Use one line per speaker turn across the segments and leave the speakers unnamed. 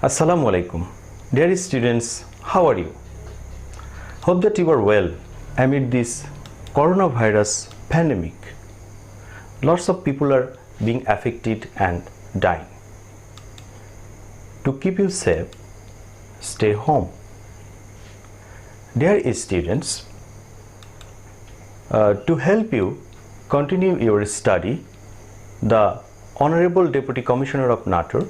Assalamu alaikum. Dear students, how are you? Hope that you are well amid this coronavirus pandemic. Lots of people are being affected and dying. To keep you safe, stay home. Dear students, to help you continue your study, the Honorable Deputy Commissioner of Natore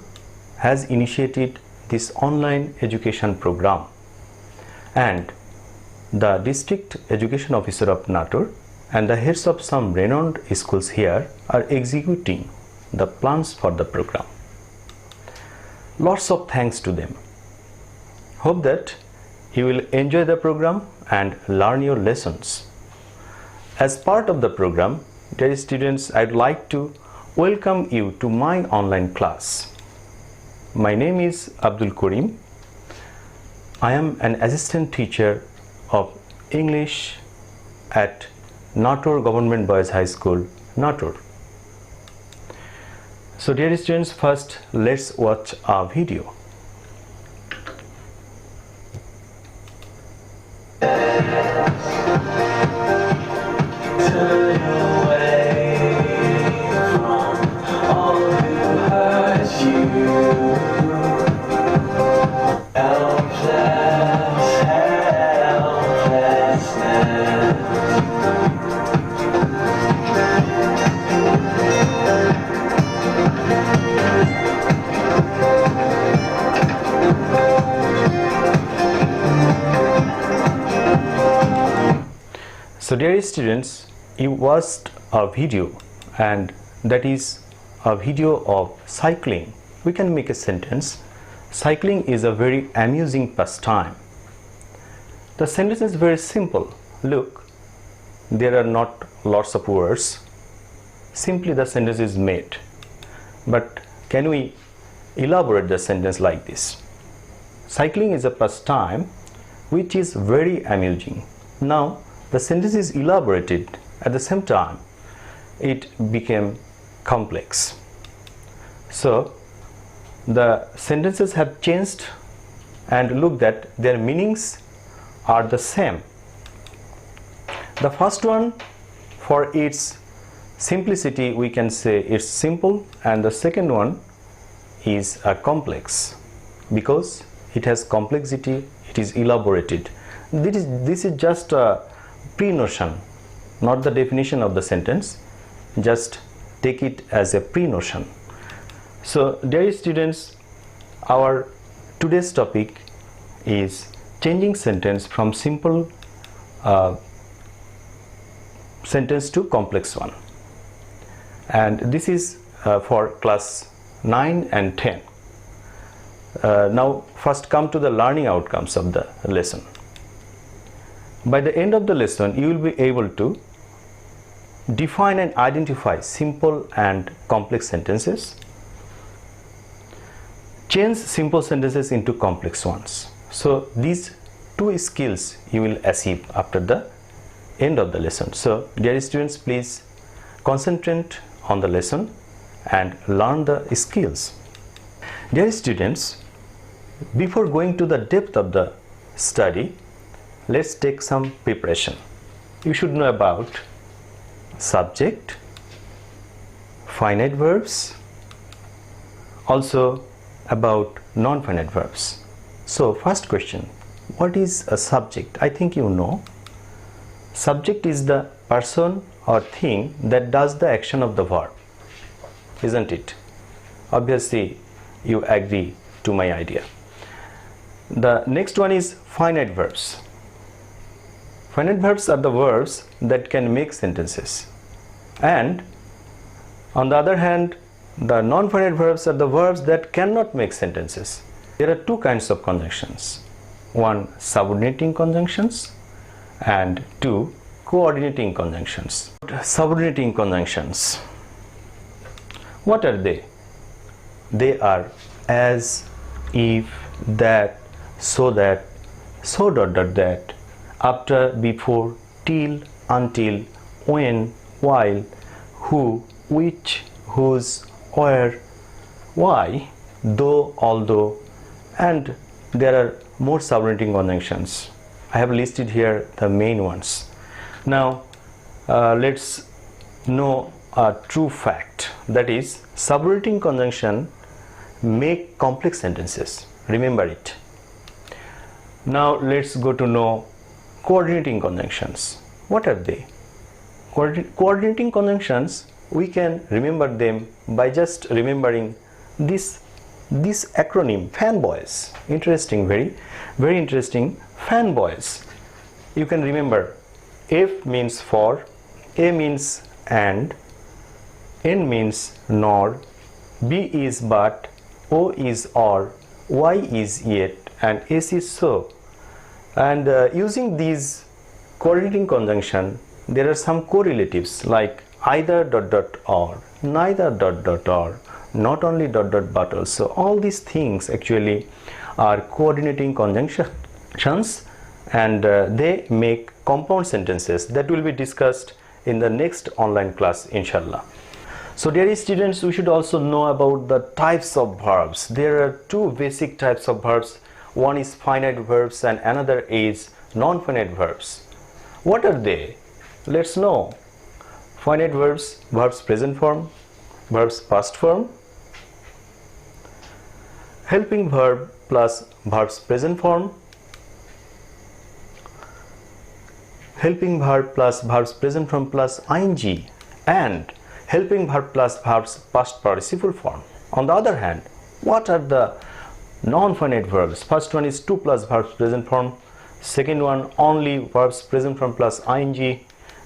has initiated this online education program, and the District Education Officer of Natore and the heads of some renowned schools here are executing the plans for the program. Lots of thanks to them. Hope that you will enjoy the program and learn your lessons. As part of the program, dear students, I'd like to welcome you to my online class. My name is Abdul Karim. I am an assistant teacher of English at Natore Government Boys High School, Natore. So dear students, first let's watch a video. So dear students, you watched a video, and that is a video of cycling. We can make a sentence. Cycling is a very amusing pastime. The sentence is very simple. Look, there are not lots of words. Simply the sentence is made. But can we elaborate the sentence like this? Cycling is a pastime which is very amusing. Now the sentence is elaborated. At the same time, it became complex. So the sentences have changed, and look that their meanings are the same. The first one, for its simplicity, we can say it's simple, and the second one is complex because it has complexity, it is elaborated. This is just a pre-notion, not the definition of the sentence. Just take it as a pre-notion. So dear students, our today's topic is changing sentence from simple sentence to complex one, and this is for class 9 and 10. Now first come to the learning outcomes of the lesson. By the end of the lesson, you will be able to define and identify simple and complex sentences, change simple sentences into complex ones. So these two skills you will achieve after the end of the lesson. So dear students, please concentrate on the lesson and learn the skills. Dear students, before going to the depth of the study, let's take some preparation. You should know about subject, finite verbs, also about non-finite verbs. So first question, what is a subject? I think you know. Subject is the person or thing that does the action of the verb, isn't it? Obviously you agree to my idea. The next one is finite verbs. Finite verbs are the verbs that can make sentences, and on the other hand, the non-finite verbs are the verbs that cannot make sentences. There are two kinds of conjunctions. One, subordinating conjunctions, and two, coordinating conjunctions. Subordinating conjunctions, what are they? They are as, if, that, so that, so dot dot that, after, before, till, until, when, while, who, which, whose, where, why, though, although, and there are more subordinating conjunctions. I have listed here the main ones. Now let's know a true fact, that is subordinating conjunction make complex sentences. Remember it. Now let's go to know coordinating conjunctions. What are they? Coordinating conjunctions, we can remember them by just remembering this acronym, fanboys. Interesting, very interesting. Fanboys. You can remember F means for, A means and, N means nor, B is but, O is or, Y is yet, and S is so. And using these coordinating conjunction, there are some correlatives like either ... or, neither ... or, not only ... but also. All these things actually are coordinating conjunctions, and they make compound sentences that will be discussed in the next online class, inshallah. So dear students, we should also know about the types of verbs. There are two basic types of verbs. One is finite verbs and another is non-finite verbs. What are they? Let's know. Finite verbs, verbs present form, verbs past form, helping verb plus verbs present form, helping verb plus verbs present form plus ing, and helping verb plus verbs past participle form. On the other hand, what are the non-finite verbs? First one is to plus verbs present form, second one only verbs present form plus ing,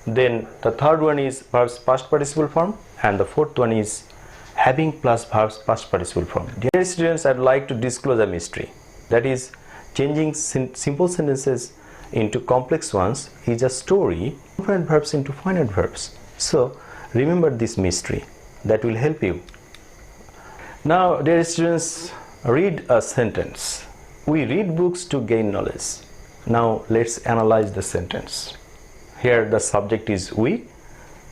then the third one is verbs past participle form, and the fourth one is having plus verbs past participle form. Dear students, I'd like to disclose a mystery, that is changing simple sentences into complex ones is a story, non-finite verbs into finite verbs. So remember this mystery, that will help you. Now dear students, read a sentence. We read books to gain knowledge. Now let's analyze the sentence. Here the subject is we.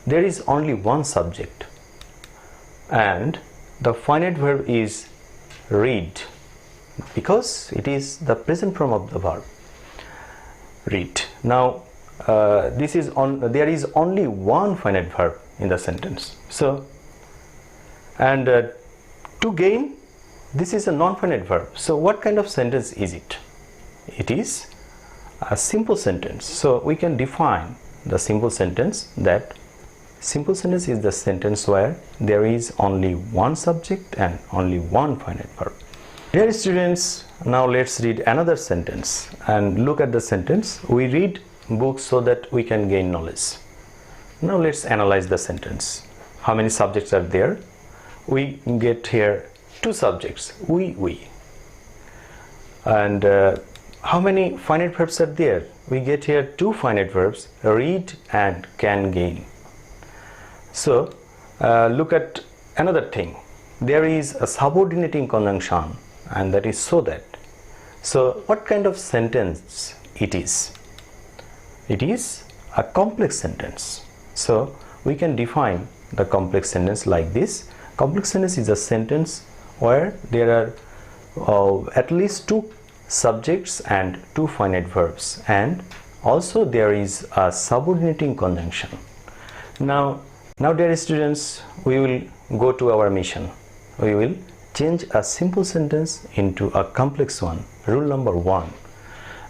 There is only one subject and the finite verb is read because it is the present form of the verb read. Now there is only one finite verb in the sentence. So and to gain, this is a non-finite verb. So what kind of sentence is it? It is a simple sentence. So we can define the simple sentence, that simple sentence is the sentence where there is only one subject and only one finite verb. Dear students, now let's read another sentence and look at the sentence. We read books so that we can gain knowledge. Now let's analyze the sentence. How many subjects are there? We get here two subjects, we. And how many finite verbs are there? We get here two finite verbs, read and can gain. So look at another thing. There is a subordinating conjunction, and that is so that. So what kind of sentence it is? It is a complex sentence. So we can define the complex sentence like this. Complex sentence is a sentence where there are at least two subjects and two finite verbs, and also there is a subordinating conjunction. Now dear students, we will go to our mission. We will change a simple sentence into a complex one. Rule number 1.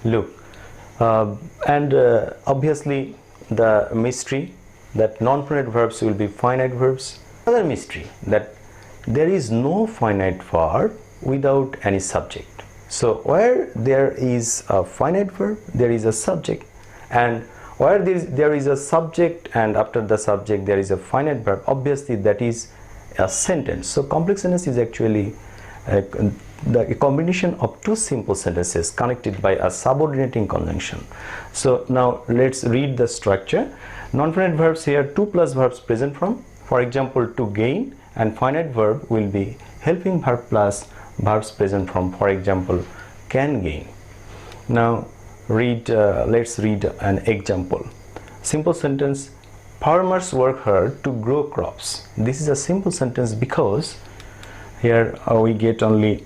Look, obviously the mystery that non-finite verbs will be finite verbs. Another mystery that there is no finite verb without any subject. So where there is a finite verb, there is a subject, and where there is a subject and after the subject there is a finite verb, obviously that is a sentence. So complex sentence is actually a combination of two simple sentences connected by a subordinating conjunction. So now let's read the structure. Non-finite verbs here, to plus verbs present form. For example, to gain, and finite verb will be helping verb plus verbs present form. For example, can gain. Now let's read an example. Simple sentence: farmers work hard to grow crops. This is a simple sentence because here we get only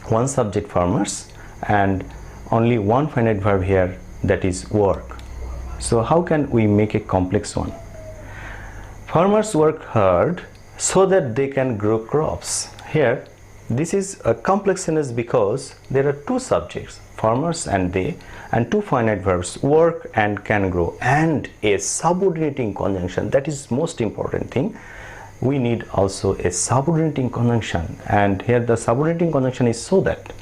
one subject farmers and only one finite verb here, that is work. So how can we make a complex one? Farmers work hard so that they can grow crops. Here this is a complex sentence because there are two subjects, farmers and they, and two finite verbs, work and can grow, and a subordinating conjunction. That is most important thing. We need also a subordinating conjunction, and here the subordinating conjunction is so that.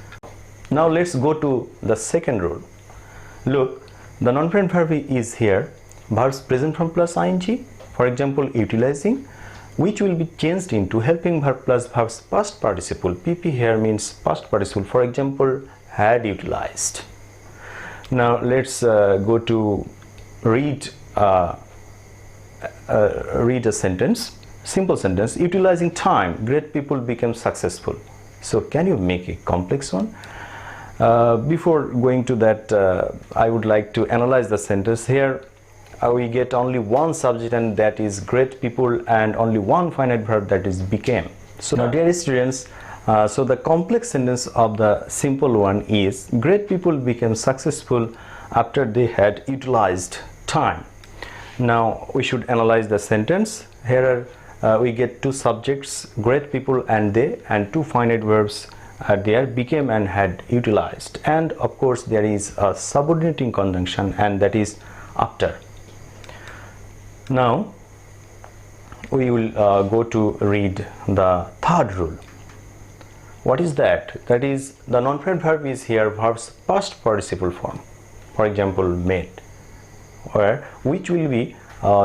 Now let's go to the second rule. Look, the non-finite verb is here, verbs present form plus ing, for example utilizing, which will be changed into helping verb plus verbs past participle. PP here means past participle, for example had utilized. Now let's go to read a sentence, simple sentence. Utilizing time, great people became successful. So can you make a complex one? Before going to that, I would like to analyze the sentence. Here we get only one subject, and that is great people, and only one finite verb, that is became. So now dear students, so the complex sentence of the simple one is great people became successful after they had utilized time. Now we should analyze the sentence. Here we get two subjects, great people and they, and two finite verbs there, became and had utilized, and of course there is a subordinating conjunction, and that is after. Now we will go to read the third rule. What is that? That is, the non-finite verb is here verbs past participle form, for example made, where which will be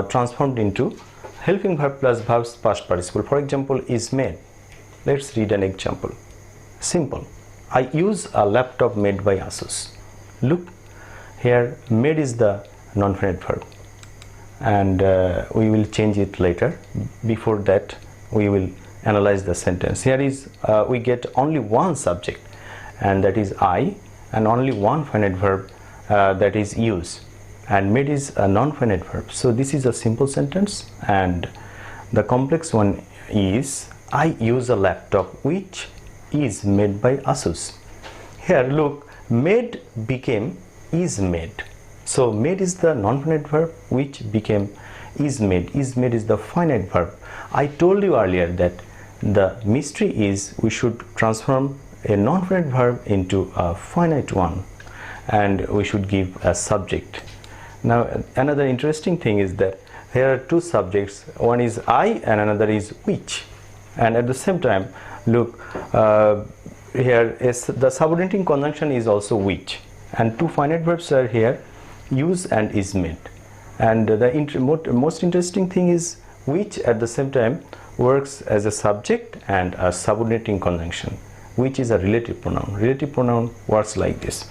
transformed into helping verb plus verbs past participle, for example is made. Let's read an example. Simple. I use a laptop made by Asus. Look, here made is the non-finite verb, and we will change it later. Before that we will analyze the sentence. Here is we get only one subject, and that is I, and only one finite verb, that is use, and made is a non-finite verb. So this is a simple sentence, and the complex one is I use a laptop which is made by Asus. Here look, made became is made. So made is the non-finite verb which became is made. Is made is the finite verb. I told you earlier that the mystery is we should transform a non-finite verb into a finite one, and we should give a subject. Now another interesting thing is that here are two subjects, one is I and another is which, and at the same time look, here is the subordinating conjunction is also which, and two finite verbs are here, use and is made. And the most interesting thing is which at the same time works as a subject and a subordinating conjunction, which is a relative pronoun. Relative pronoun works like this.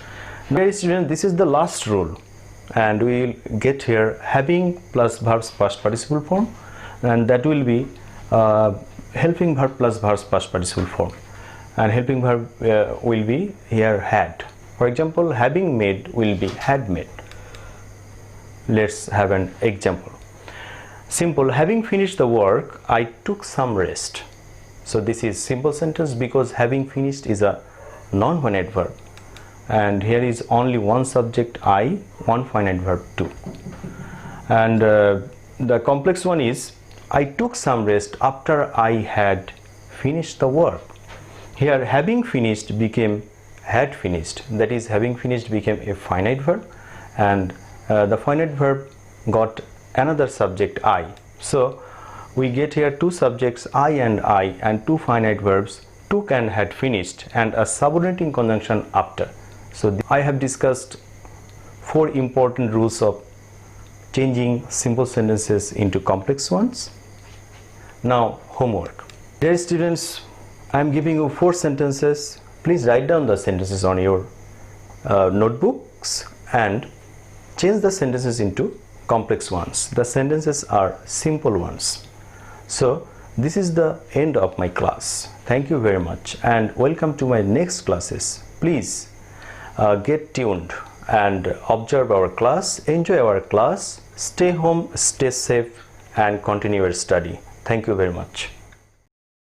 Dear students, this is the last rule, and we will get here having plus verbs past participle form, and that will be helping verb plus verbs past participle form, and helping verb will be here had. For example, having made will be had made. Let's have an example. Simple. Having finished the work, I took some rest. So this is simple sentence because having finished is a non-finite verb, and here is only one subject I, one finite verb to. And the complex one is I took some rest after I had finished the work. Here having finished became had finished, that is having finished became a finite verb, and the finite verb got another subject I. So we get here two subjects I, and two finite verbs took and had finished, and a subordinating conjunction after. So I have discussed four important rules of changing simple sentences into complex ones. Now homework. Dear students, I am giving you 4 sentences. Please write down the sentences on your notebooks and change the sentences into complex ones. The sentences are simple ones. So this is the end of my class. Thank you very much and welcome to my next classes. Please get tuned and observe our class, enjoy our class, stay home, stay safe and continue your study. Thank you very much.